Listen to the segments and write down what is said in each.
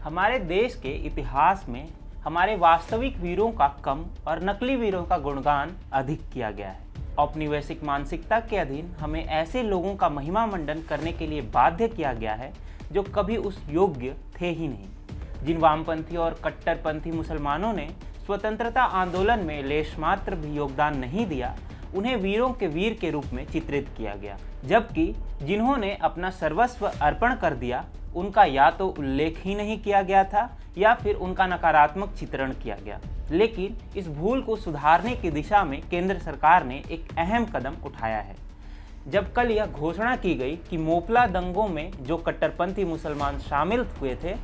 हमारे देश के इतिहास में हमारे वास्तविक वीरों का कम और नकली वीरों का गुणगान अधिक किया गया है। औपनिवेशिक मानसिकता के अधीन हमें ऐसे लोगों का महिमा मंडन करने के लिए बाध्य किया गया है जो कभी उस योग्य थे ही नहीं। जिन वामपंथी और कट्टरपंथी मुसलमानों ने स्वतंत्रता आंदोलन में लेशमात्र भी योगदान नहीं दिया, उन्हें वीरों के वीर के रूप में चित्रित किया गया, जबकि जिन्होंने अपना सर्वस्व अर्पण कर दिया उनका या तो उल्लेख ही नहीं किया गया था या फिर उनका नकारात्मक चित्रण किया गया। लेकिन इस भूल को सुधारने की दिशा में केंद्र सरकार ने एक अहम कदम उठाया है। जब कल यह घोषणा की गई कि मोपला दंगों में जो कट्टरपंथी मुसलमान शामिल हुए थे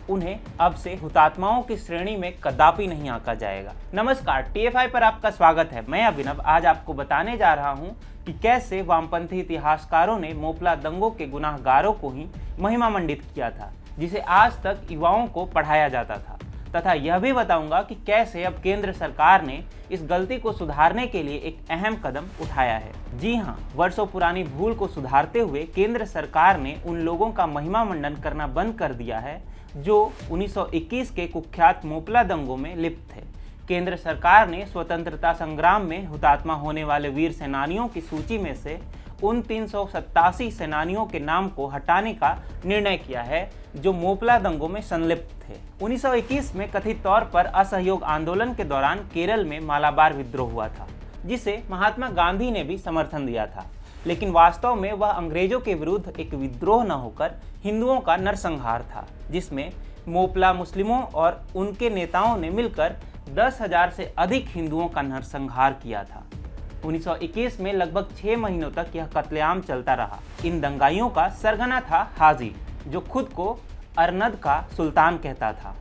उन्हें अब से हुतात्माओं की श्रेणी में कदापि नहीं आंका जाएगा। नमस्कार, TFI पर आपका स्वागत है। मैं अभिनव आज आपको बताने जा रहा हूं कि कैसे वामपंथी इतिहासकारों ने मोपला दंगों के गुनाहगारों को ही महिमा मंडित किया था, जिसे आज तक युवाओं को पढ़ाया जाता था, तथा यह भी बताऊंगा कि कैसे अब केंद्र सरकार ने इस गलती को सुधारने के लिए एक अहम कदम उठाया है। जी हां, वर्षों पुरानी भूल को सुधारते हुए केंद्र सरकार ने उन लोगों का महिमा मंडन करना बंद कर दिया है जो 1921 के कुख्यात मोपला दंगों में लिप्त थे। केंद्र सरकार ने स्वतंत्रता संग्राम में हुतात्मा होने वाले वीर सेनानियों की सूची में से उन 387 सेनानियों के नाम को हटाने का निर्णय किया है जो मोपला दंगों में संलिप्त थे। 1921 में कथित तौर पर असहयोग आंदोलन के दौरान केरल में मालाबार विद्रोह हुआ था, जिसे महात्मा गांधी ने भी समर्थन दिया था, लेकिन वास्तव में वह अंग्रेजों के विरुद्ध एक विद्रोह न होकर हिंदुओं का नरसंहार था, जिसमें मोपला मुस्लिमों और उनके नेताओं ने मिलकर 10,000 से अधिक हिंदुओं का नरसंहार किया था। 1921 में लगभग 6 महीनों तक यह कत्लेआम चलता रहा। इन दंगाइयों का सरगना था हाजी, जो खुद को अरनद का सुल्तान कहता था।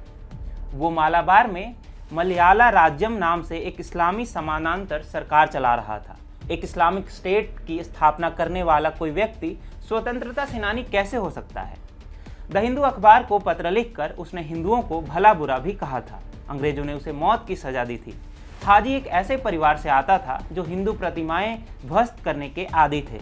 वो मालाबार में मलयाला राज्यम नाम से एक इस्लामी समानांतर सरकार चला रहा था। एक इस्लामिक स्टेट की स्थापना करने वाला कोई व्यक्ति स्वतंत्रता सेनानी कैसे हो सकता है? द हिंदू अखबार को पत्र लिखकर उसने हिंदुओं को भला बुरा भी कहा था। अंग्रेजों ने उसे मौत की सजा दी थी। हाजी एक ऐसे परिवार से आता था जो हिंदू प्रतिमाएं ध्वस्त करने के आदी थे।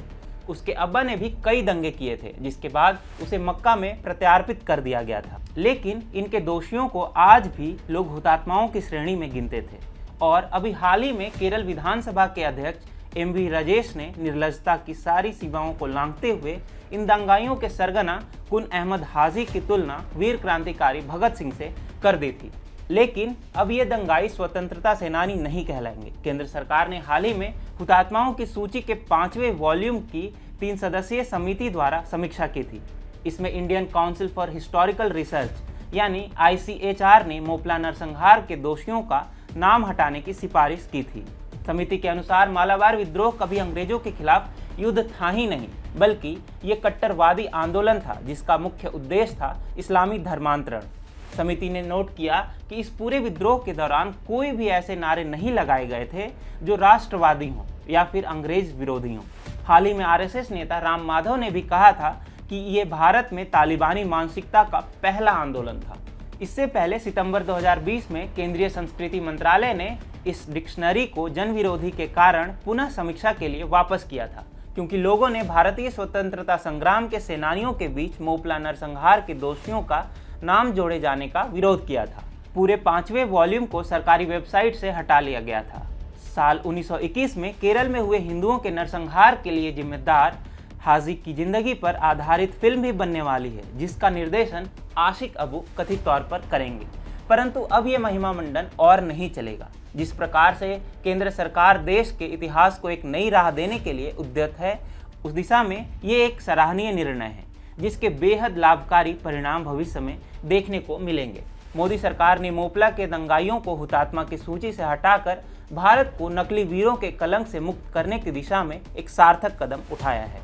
उसके अब्बा ने भी कई दंगे किए थे, जिसके बाद उसे मक्का में प्रत्यार्पित कर दिया गया था। लेकिन इनके दोषियों को आज भी लोग हुतात्माओं की श्रेणी में गिनते थे। और अभी हाल ही में केरल विधानसभा के अध्यक्ष MV राजेश ने निर्लजता की सारी सीमाओं को लांघते हुए इन दंगाइयों के सरगना कुन अहमद हाजी की तुलना वीर क्रांतिकारी भगत सिंह से कर दी थी। लेकिन अब ये दंगाई स्वतंत्रता सेनानी नहीं कहलाएंगे। केंद्र सरकार ने हाल ही में हुतात्माओं की सूची के 5वें वॉल्यूम की 3 सदस्यीय समिति द्वारा समीक्षा की थी। इसमें Indian council for historical research यानी ICHR ने मोपला नरसंहार के दोषियों का नाम हटाने की सिफारिश की थी। समिति के अनुसार मालाबार विद्रोह कभी अंग्रेजों के खिलाफ युद्ध था ही नहीं, बल्कि ये कट्टरवादी आंदोलन था जिसका मुख्य उद्देश्य था इस्लामी धर्मांतरण। समिति ने नोट किया कि इस पूरे विद्रोह के दौरान कोई भी ऐसे नारे नहीं लगाए गए थे जो राष्ट्रवादी हों या फिर अंग्रेज विरोधी हों। हाल ही में RSS नेता राम माधव ने भी कहा था कि ये भारत में तालिबानी मानसिकता का पहला आंदोलन था। इससे पहले सितंबर 2020 में केंद्रीय संस्कृति मंत्रालय ने इस डिक्शनरी को जन विरोधी के कारण पुनः समीक्षा के लिए वापस किया था, क्योंकि लोगों ने भारतीय स्वतंत्रता संग्राम के सेनानियों के बीच मोपला नरसंहार के दोषियों का नाम जोड़े जाने का विरोध किया था। पूरे 5वें वॉल्यूम को सरकारी वेबसाइट से हटा लिया गया था। साल 1921 में केरल में हुए हिंदुओं के नरसंहार के लिए जिम्मेदार हाजी की जिंदगी पर आधारित फिल्म भी बनने वाली है, जिसका निर्देशन आशिक अबू कथित तौर पर करेंगे। परंतु अब ये महिमा मंडन और नहीं चलेगा। जिस प्रकार से केंद्र सरकार देश के इतिहास को एक नई राह देने के लिए उद्यत है, उस दिशा में ये एक सराहनीय निर्णय है, जिसके बेहद लाभकारी परिणाम भविष्य में देखने को मिलेंगे। मोदी सरकार ने मोपला के दंगाइयों को हुतात्मा की सूची से हटाकर भारत को नकली वीरों के कलंक से मुक्त करने की दिशा में एक सार्थक कदम उठाया है।